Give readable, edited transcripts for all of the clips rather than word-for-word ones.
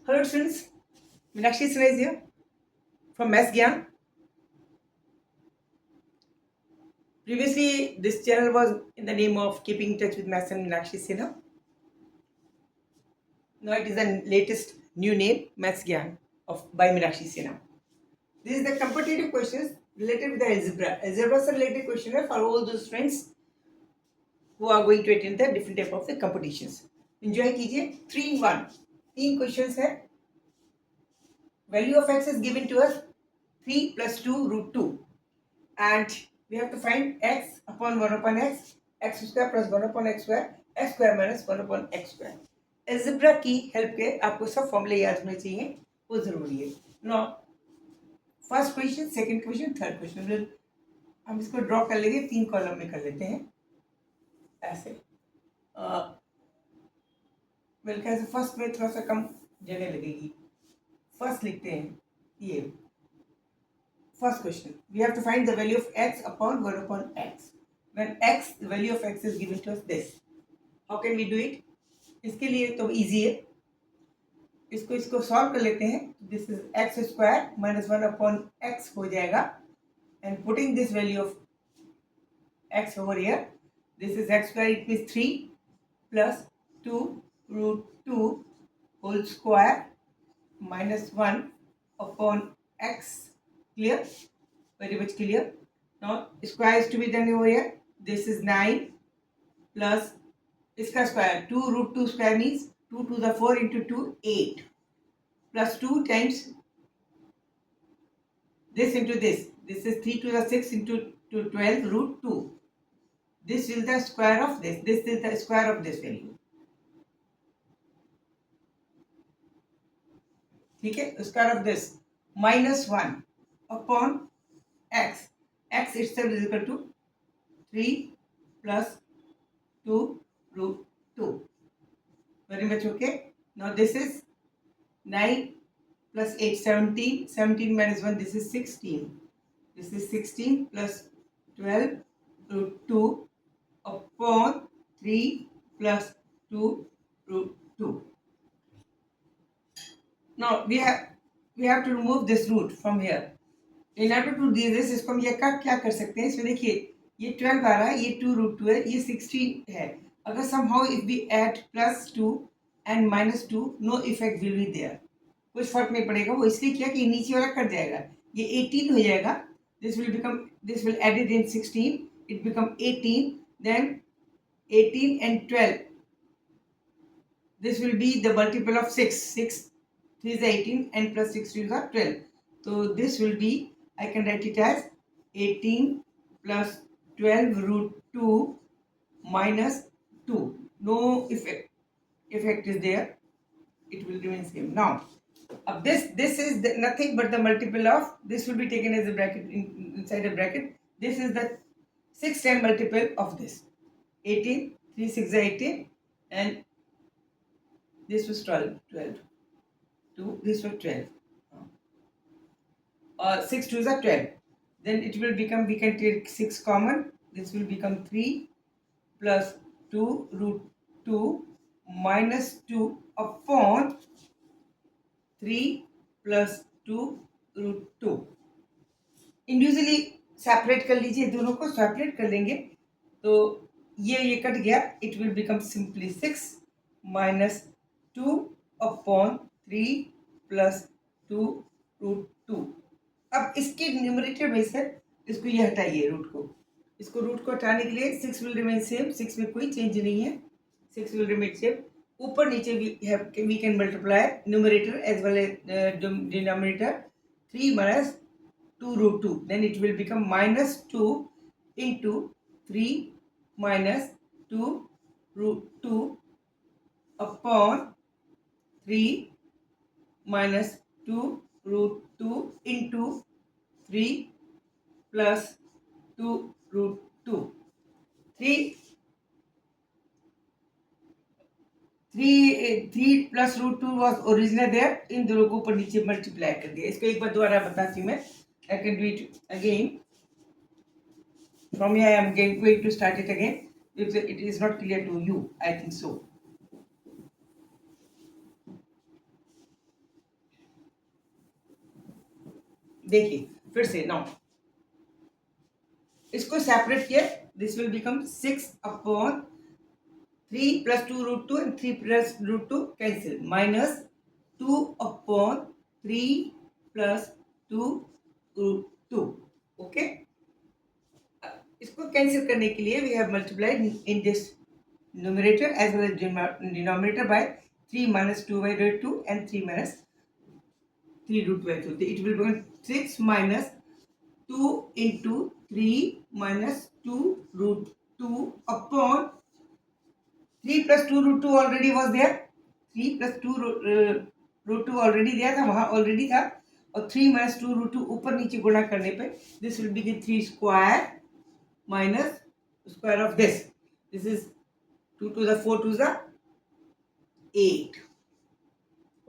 Hello students, Meenakshi Sinha is here from Maths Gyan. Previously, this channel was in the name of Keeping in Touch with Maths and Meenakshi Sinha. Now it is the latest new name, Maths Gyan by Meenakshi Sinha. This is the competitive questions related with the algebra. Algebra से related question है for all those friends who are going to attend the different type of the competitions. Enjoy कीजिए 3 in 1. 3 questions है. Value of x is given to us 3 plus 2 root 2. And we have to find x upon 1 upon x square plus 1 upon x square minus 1 upon x square. Algebra की help के आपको सब फॉर्मूले याद होने चाहिए, वो जरूरी है. No first question, second question, third question हम इसको ड्रॉ कर लेंगे, 3 कॉलम में कर लेते हैं ऐसे. मेरे ख्याल से फर्स्ट में थोड़ा सा कम जगह लगेगी. फर्स्ट लिखते हैं ये. First question, we have to find the value of x upon 1 upon x. When x, the value of x is given to us this. How can we do it? इसके लिए तो easy है. इसको solve कर लेते हैं. This is x square minus 1 upon x हो जाएगा. And putting this value of x over here, this is x square, it means 3 plus 2 root 2 whole square minus 1 upon x. Clear? Very much clear. Now square is to be done over here. This is 9 plus iska square. 2 root 2 square means 2 to the 4 into 2, 8. Plus 2 times this into this. This is 3 to the 6 into 12 root 2. This is the square of this. This is the square of this value. ठीक है? Square of this minus 1 upon x. X itself is equal to 3 plus 2 root 2. Very much okay. Now this is 9 plus 8, 17. 17 minus 1, this is 16. This is 16 plus 12 root 2 upon 3 plus 2 root 2. Now we have to remove this root from here. In order to do this, इसको हम ये क्या कर सकते हैं. इसमें देखिए ये 12 आ रहा है, ये 2 root 2 है, ये 16 है. अगर somehow if we add plus 2 and minus 2, no effect will be there. कुछ फर्क नहीं पड़ेगा. वो इसलिए किया कि नीचे वाला कट जाएगा, ये 18 हो जाएगा. This will added in 16, it become 18. Then 18 and 12. This will be the multiple of 6. 6 3 is 18 and plus 6 2 is 12. So this will be, I can write it as 18 plus 12 root 2 minus 2. No effect is there. It will remain same. Now, this is nothing but the multiple of, this will be taken as a bracket inside a bracket. This is the 6 time multiple of this. 18, 3 6 is 18 and this was 12. 2, this was 12. 6 2 is 12. Then it will become, we can take 6 common. This will become 3 plus 2 root 2 minus 2 upon 3 plus 2 root 2. Individually separate कर लीजिए, दोनों को separate कर लेंगे तो ये cut गया. It will become simply 6 minus 2 upon 3 plus 2 root 2. अब इसके न्यूमरेटर में से इसको ये हटाइए रूट को. इसको रूट को हटाने के लिए 6 will remain same. 6 में कोई चेंज नहीं है. 6 will remain same. ऊपर नीचे we can multiply numerator as well as denominator. 3 minus 2 root 2. Then it will become minus 2 into 3 minus 2 root 2 upon 3 minus 2 root 2 into 3 plus 2 root 2. 3 plus root 2 was original there. इन दोनों को ऊपर नीचे multiply कर दिया. इसको एक बार दोबारा बताती मैं. I can do it again. From here I am going to start it again. If it is not clear to you, I think so. देखिए फिर से नाउ इसको सेपरेट किया, this will become 6/3 plus 2 root 2 and 3 plus root 2 cancel, minus 2/3 plus 2 root 2. Okay, इसको cancel करने के लिए we have multiplied in this numerator as well as denominator by 3 minus 2 by root 2 and 3 minus 3 root 2 by 2. It will become 6 minus 2 into 3 minus 2 root 2 upon 3 plus 2 root 2 already was there. 3 plus 2 root 2 already दिया था, वहां already था, और 3 minus 2 root 2 ऊपर नीचे गुणा करने पे this will be 3 square minus square of this. This is 2 to the 4 to the 8.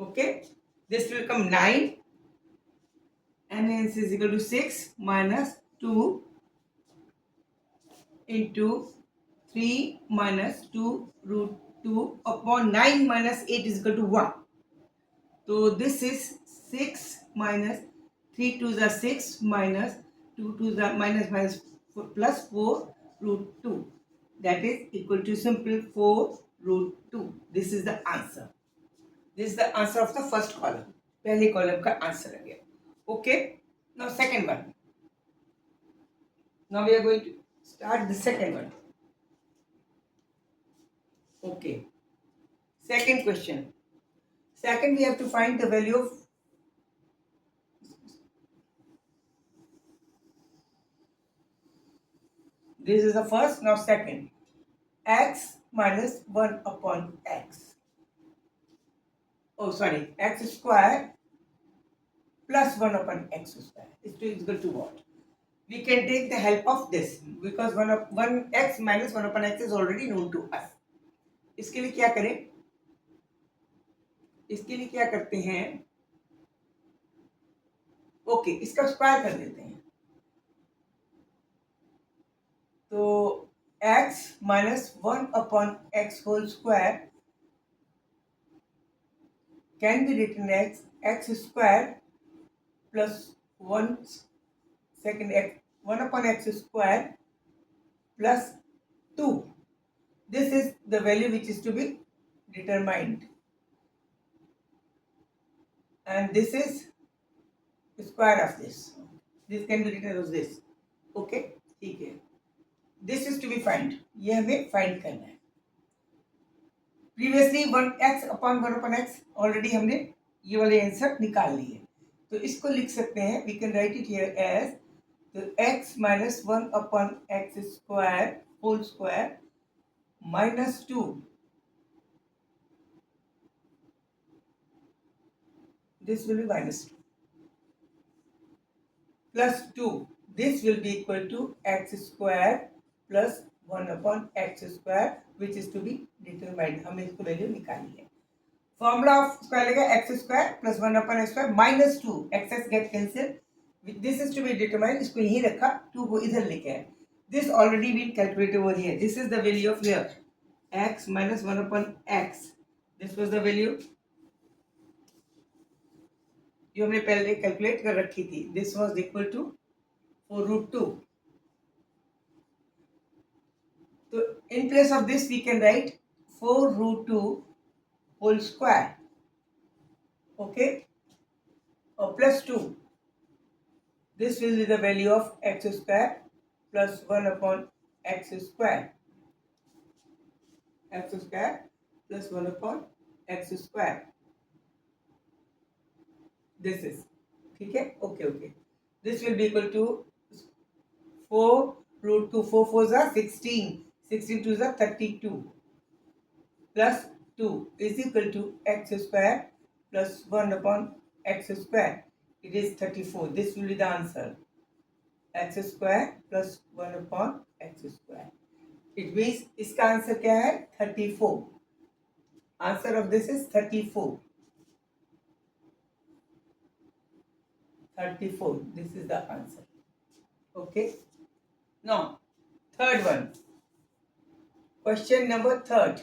Okay, this will come 9 and hence is equal to 6 minus 2 into 3 minus 2 root 2 upon 9 minus 8 is equal to 1. So this is 6 minus 3 to the 6 minus 2 to the minus plus 4 root 2. That is equal to simple 4 root 2. This is the answer. This is the answer of the first column. पहले column का answer आ गया. Okay. Now second one. Now we are going to start the second one. Okay. Second question. Second, we have to find the value of this is the first. Now second, x minus 1 upon x. Oh, sorry, x square plus 1 upon x square is equal to what? We can take the help of this because 1x minus 1 upon x is already known to us. इसके लिए क्या करें? इसके लिए क्या करते हैं? Okay, इसका स्क्वायर कर देते हैं. तो x minus 1 upon x whole square can be written as x square plus 1 upon x square plus 2. This is the value which is to be determined, and this is the square of this. This can be written as this. Okay, ठीक है. This is to be find. ये हमें find करना है. Previously 1x upon 1 upon x already हमने ये वाले answer निकाल लिए. तो इसको लिख सकते हैं. We can write it here as the x minus 1 upon x square whole square minus 2 this will be minus 2 plus 2 this will be equal to x square plus 1 upon x square which is to be determined. हमें इसको value निकालनी है. Formula of square लेगा x square plus 1 upon x square minus 2 x get cancelled. This is to be determined. इसको यहीं रखा, 2 को इधर लेके आए. This already been calculated over here. This is the value of here x minus 1 upon x. This was the value जो हमने पहले कैलकुलेट कर रखी थी. This was equal to 4 root 2. So in place of this we can write 4 root 2 whole square. Okay, or plus 2. This will be the value of x square plus 1 upon x square. X square plus 1 upon x square. This is ठीक है. Okay. This will be equal to 4 root 2. 4 4s are 16. 16 2s are 32 plus 2 is equal to x square plus 1 upon x square. It is 34. This will be the answer. X square plus 1 upon x square. It means इसका answer क्या है? 34. Answer of this is 34. 34. This is the answer. Okay. Now, third one. Question number 3rd.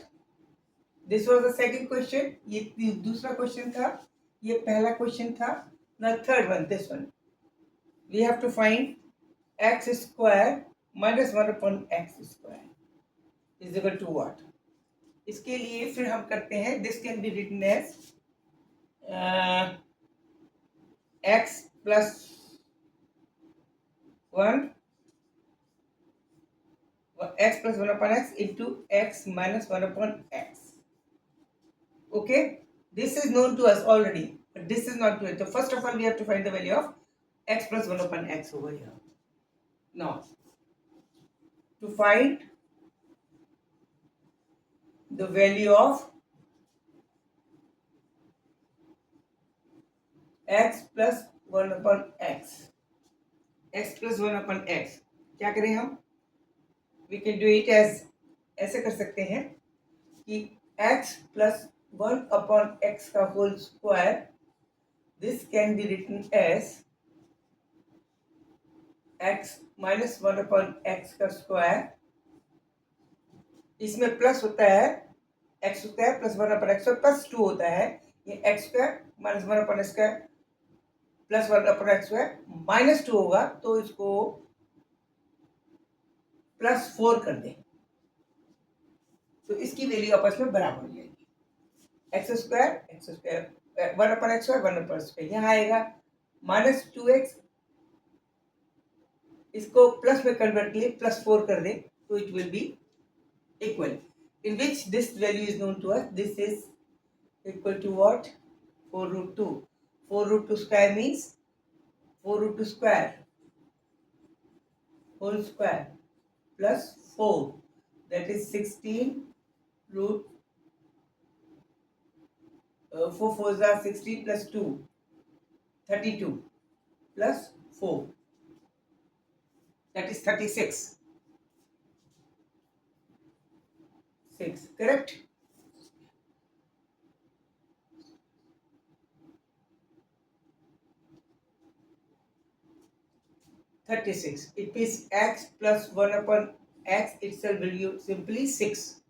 This was the second question. ये दूसरा question था. ये पहला question था. Now third one. This one. we have to find x square minus 1 upon x square is equal to what? इसके लिए फिर हम करते हैं, this can be written as x plus 1 x plus 1 upon x into x minus 1 upon x. Okay, this is known to us already, but this is not known. So first of all we have to find the value of x plus 1 upon x over here. Now to find the value of x plus 1 upon x, x plus 1 upon x क्या करें हम? We can do it as, ऐसे कर सकते हैं कि x plus 1 upon x का whole square, this can be written as x minus 1 upon x का square, इसमें प्लस होता है x square plus 1 upon x plus 2 होता है, ये x square minus 1 upon x square plus 1 upon x square minus 2 होगा, तो इसको प्लस 4 कर दें तो इसकी वैल्यू आपस में बराबर हो जाएगी। X square 1 upon x square 1 upon square यहाँ आएगा माइनस 2x, इसको प्लस में कन्वर्ट के लिए प्लस 4 कर दें तो it will be equal, in which this value is known to us. This is equal to what? 4 root 2. 4 root 2 square means 4 root 2 square whole square plus 4, that is 16 root 4 4s are 16 plus 2 32 plus 4, that is 36 6, correct? It means x plus 1 upon x itself will give simply 6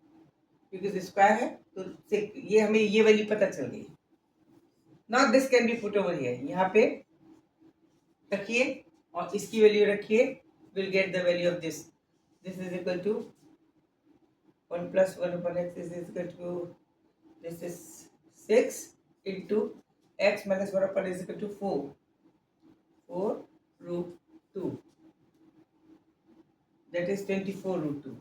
because square है तो 6, ये हमें ये value पता चल गई। Now this can be put over here, यहाँ पे रखिए और इसकी वैल्यू रखिए, we'll get the value of this. This is equal to 1 plus 1 upon x is equal to, this is 6 into x minus 1 upon is equal to 4 root 2, that is 24 root 2.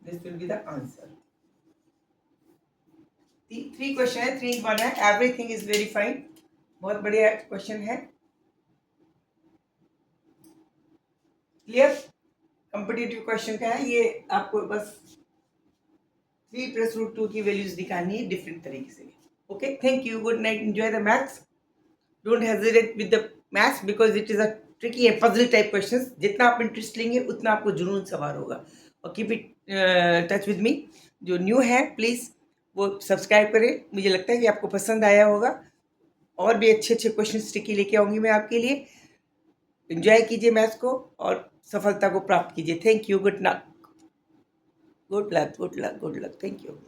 This will be the answer. The 3 question है, 3 in 1 है, everything is very fine, बहुत बढ़िया question है। Clear? Competitive question का है ये, आपको बस 3 plus root 2 की वैल्यूज निकालनी है डिफरेंट तरीके से। Okay, thank you, good night, enjoy the maths, don't hesitate with the maths because it is a tricky and puzzle type questions. जितना आप इंटरेस्ट लेंगे उतना आपको जुनून सवार होगा। और keep it touch with me. जो न्यू है प्लीज़ वो सब्सक्राइब करें, मुझे लगता है कि आपको पसंद आया होगा। और भी अच्छे अच्छे क्वेश्चन ट्रिकी लेके आऊँगी मैं आपके लिए। एंजॉय कीजिए मैथ्स को और सफलता को प्राप्त कीजिए। Thank you, good luck, good luck, good luck, good luck, thank you.